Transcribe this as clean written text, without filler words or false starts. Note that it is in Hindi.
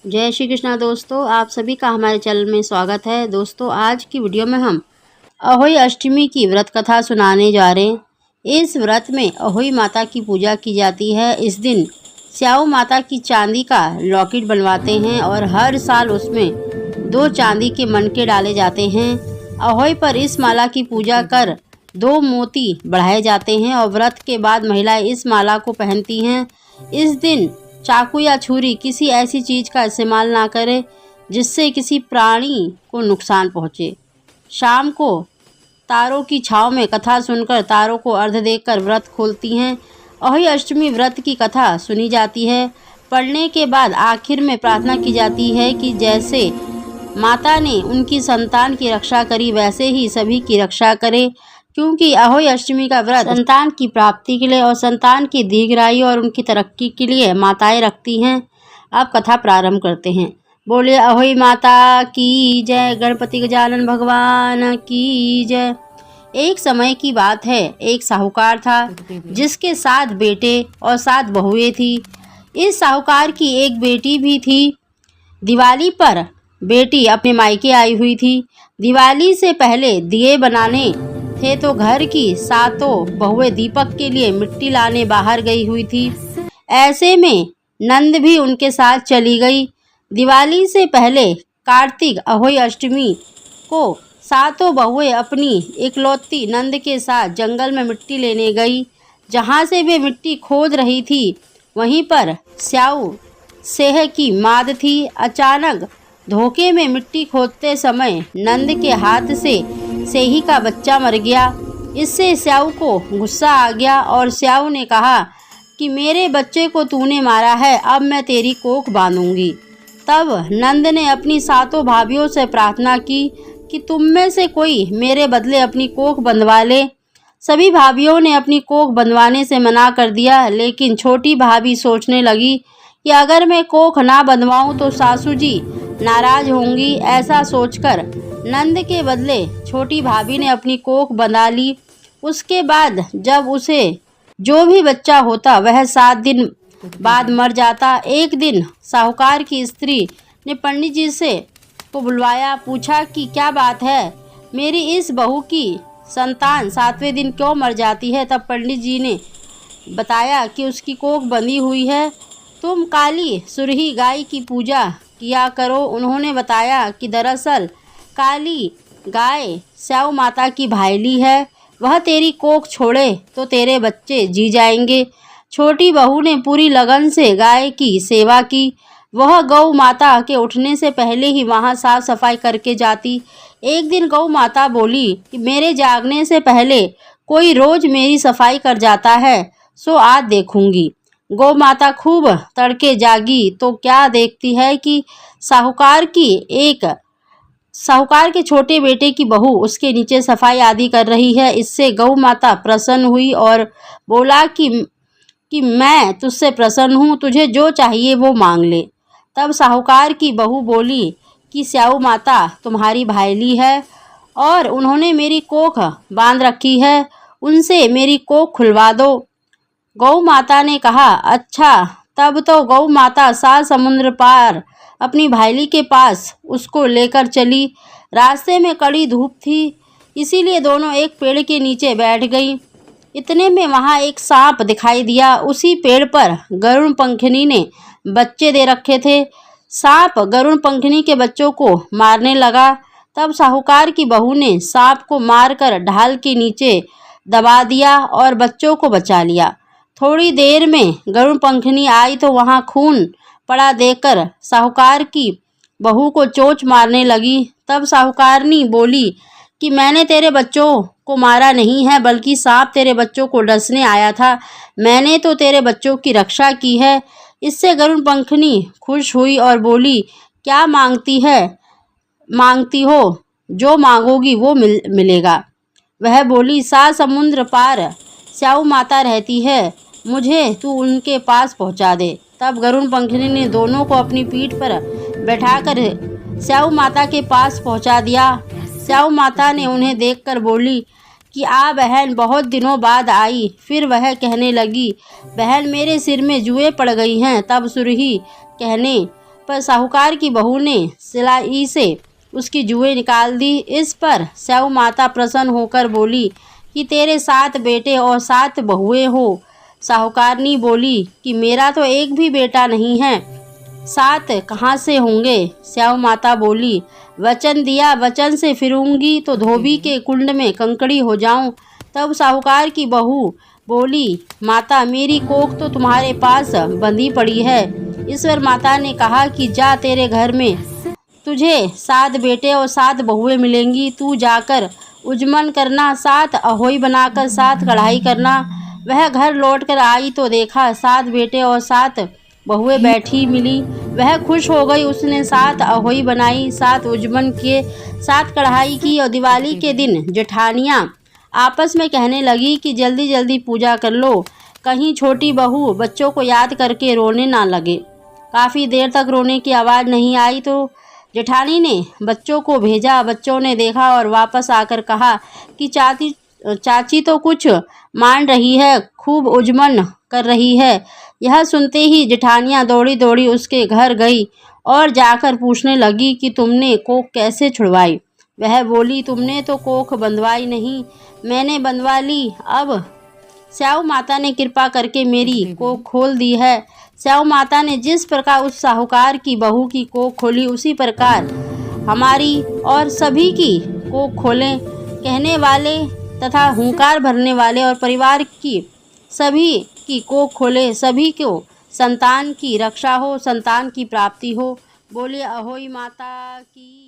जय श्री कृष्णा दोस्तों, आप सभी का हमारे चैनल में स्वागत है। दोस्तों, आज की वीडियो में हम अहोई अष्टमी की व्रत कथा सुनाने जा रहे हैं। इस व्रत में अहोई माता की पूजा की जाती है। इस दिन स्याऊ माता की चांदी का लॉकेट बनवाते हैं और हर साल उसमें 2 चांदी के मनके डाले जाते हैं। अहोई पर इस माला की पूजा कर 2 मोती बढ़ाए जाते हैं और व्रत के बाद महिलाएं इस माला को पहनती हैं। इस दिन चाकू या छुरी किसी ऐसी चीज़ का इस्तेमाल ना करें जिससे किसी प्राणी को नुकसान पहुँचे। शाम को तारों की छाँव में कथा सुनकर तारों को अर्घ्य देकर व्रत खोलती हैं। अहोई अष्टमी व्रत की कथा सुनी जाती है। पढ़ने के बाद आखिर में प्रार्थना की जाती है कि जैसे माता ने उनकी संतान की रक्षा करी वैसे ही सभी की रक्षा करे, क्योंकि अहोई अष्टमी का व्रत संतान की प्राप्ति के लिए और संतान की दीर्घायु और उनकी तरक्की के लिए माताएं रखती हैं। अब कथा प्रारंभ करते हैं। बोलिए अहोई माता की जय, गणपति गजानन भगवान की जय। एक समय की बात है, एक साहूकार था जिसके 7 बेटे और 7 बहुएं थी। इस साहूकार की एक बेटी भी थी। दिवाली पर बेटी अपने मायके आई हुई थी। दिवाली से पहले दिए बनाने थे तो घर की 7 बहुएं दीपक के लिए मिट्टी लाने बाहर गई हुई थी। ऐसे में नंद भी उनके साथ चली गई। दिवाली से पहले कार्तिक अहोई अष्टमी को 7 बहुएं अपनी इकलौती नंद के साथ जंगल में मिट्टी लेने गई। जहाँ से वे मिट्टी खोद रही थी वहीं पर स्याऊ सेह की माद थी। अचानक धोखे में मिट्टी खोदते समय नंद के हाथ से सेही का बच्चा मर गया। इससे स्याऊ को गुस्सा आ गया और स्याऊ ने कहा कि मेरे बच्चे को तूने मारा है, अब मैं तेरी कोख बांधूंगी। तब नंद ने अपनी 7 भाभियों से प्रार्थना की कि तुम में से कोई मेरे बदले अपनी कोख बंधवा ले। सभी भाभियों ने अपनी कोख बंधवाने से मना कर दिया, लेकिन छोटी भाभी सोचने लगी कि अगर मैं कोख ना बंधवाऊं तो सासू जी नाराज होंगी। ऐसा सोचकर नंद के बदले छोटी भाभी ने अपनी कोख बंधा ली। उसके बाद जब उसे जो भी बच्चा होता वह 7 दिन बाद मर जाता। एक दिन साहूकार की स्त्री ने पंडित जी से को बुलवाया, पूछा कि क्या बात है, मेरी इस बहू की संतान 7वें दिन क्यों मर जाती है। तब पंडित जी ने बताया कि उसकी कोख बंधी हुई है, तुम काली सुरही गाय की पूजा किया करो। उन्होंने बताया कि दरअसल काली गाय स्याऊ माता की भाईली है, वह तेरी कोख छोड़े तो तेरे बच्चे जी जाएंगे। छोटी बहू ने पूरी लगन से गाय की सेवा की। वह गौ माता के उठने से पहले ही वहां साफ सफाई करके जाती। एक दिन गौ माता बोली कि मेरे जागने से पहले कोई रोज मेरी सफाई कर जाता है, सो आज देखूंगी। गौ माता खूब तड़के जागी तो क्या देखती है कि साहूकार के छोटे बेटे की बहू उसके नीचे सफाई आदि कर रही है। इससे गौ माता प्रसन्न हुई और बोला कि मैं तुझसे प्रसन्न हूँ, तुझे जो चाहिए वो मांग ले। तब साहूकार की बहू बोली कि स्याऊ माता तुम्हारी भाईली है और उन्होंने मेरी कोख बांध रखी है, उनसे मेरी कोख खुलवा दो। गौ माता ने कहा, अच्छा। तब तो गौ माता 7 समुद्र पार अपनी भाईली के पास उसको लेकर चली। रास्ते में कड़ी धूप थी, इसीलिए दोनों एक पेड़ के नीचे बैठ गई। इतने में वहां एक सांप दिखाई दिया। उसी पेड़ पर गरुड़ पंखनी ने बच्चे दे रखे थे। सांप गरुड़ पंखनी के बच्चों को मारने लगा। तब साहूकार की बहू ने सांप को मारकर ढाल के नीचे दबा दिया और बच्चों को बचा लिया। थोड़ी देर में गरुड़ पंखनी आई तो वहां खून पड़ा देखकर साहूकार की बहू को चोंच मारने लगी। तब साहूकारनी बोली कि मैंने तेरे बच्चों को मारा नहीं है, बल्कि सांप तेरे बच्चों को डसने आया था। मैंने तो तेरे बच्चों की रक्षा की है। इससे गरुड़ पंखनी खुश हुई और बोली, क्या मांगती हो, जो मांगोगी वो मिलेगा। वह बोली, 7 समुद्र पार स्याऊ माता रहती है, मुझे तू उनके पास पहुंचा दे। तब गरुड़ पंखनी ने दोनों को अपनी पीठ पर बैठाकर स्याऊ माता के पास पहुंचा दिया। स्याऊ माता ने उन्हें देखकर बोली कि आ बहन, बहुत दिनों बाद आई। फिर वह कहने लगी, बहन मेरे सिर में जुएं पड़ गई हैं। तब सुरही कहने पर साहूकार की बहू ने सिलाई से उसकी जुएं निकाल दी। इस पर स्याऊ माता प्रसन्न होकर बोली कि तेरे 7 बेटे और 7 बहुएं हो। साहूकारनी बोली कि मेरा तो एक भी बेटा नहीं है, 7 कहाँ से होंगे। स्याऊ माता बोली, वचन दिया, वचन से फिरूंगी तो धोबी के कुंड में कंकड़ी हो जाऊं। तब साहूकार की बहू बोली, माता मेरी कोख तो तुम्हारे पास बंधी पड़ी है। ईश्वर माता ने कहा कि जा, तेरे घर में तुझे 7 बेटे और 7 बहुएं मिलेंगी। तू जाकर उजमन करना, 7 अहोई बनाकर 7 कढ़ाई करना। वह घर लौटकर आई तो देखा 7 बेटे और 7 बहुएं बैठी मिली। वह खुश हो गई। उसने 7 अहोई बनाई, 7 उजमन किए, 7 कढ़ाई की। और दिवाली के दिन जेठानियाँ आपस में कहने लगी कि जल्दी जल्दी पूजा कर लो, कहीं छोटी बहू बच्चों को याद करके रोने ना लगे। काफ़ी देर तक रोने की आवाज़ नहीं आई तो जेठानी ने बच्चों को भेजा। बच्चों ने देखा और वापस आकर कहा कि चाची तो कुछ मान रही है, खूब उजमन कर रही है। यह सुनते ही जेठानियाँ दौड़ी दौड़ी उसके घर गई और जाकर पूछने लगी कि तुमने कोख कैसे छुड़वाई। वह बोली, तुमने तो कोख बंधवाई नहीं, मैंने बंधवा ली। अब स्याऊ माता ने कृपा करके मेरी कोख खोल दी है। स्याऊ माता ने जिस प्रकार उस साहूकार की बहू की कोख खोली, उसी प्रकार हमारी और सभी की कोख खोलें। कहने वाले तथा हुंकार भरने वाले और परिवार की सभी की कोख खोले, सभी को संतान की रक्षा हो, संतान की प्राप्ति हो। बोलिए अहोई माता की।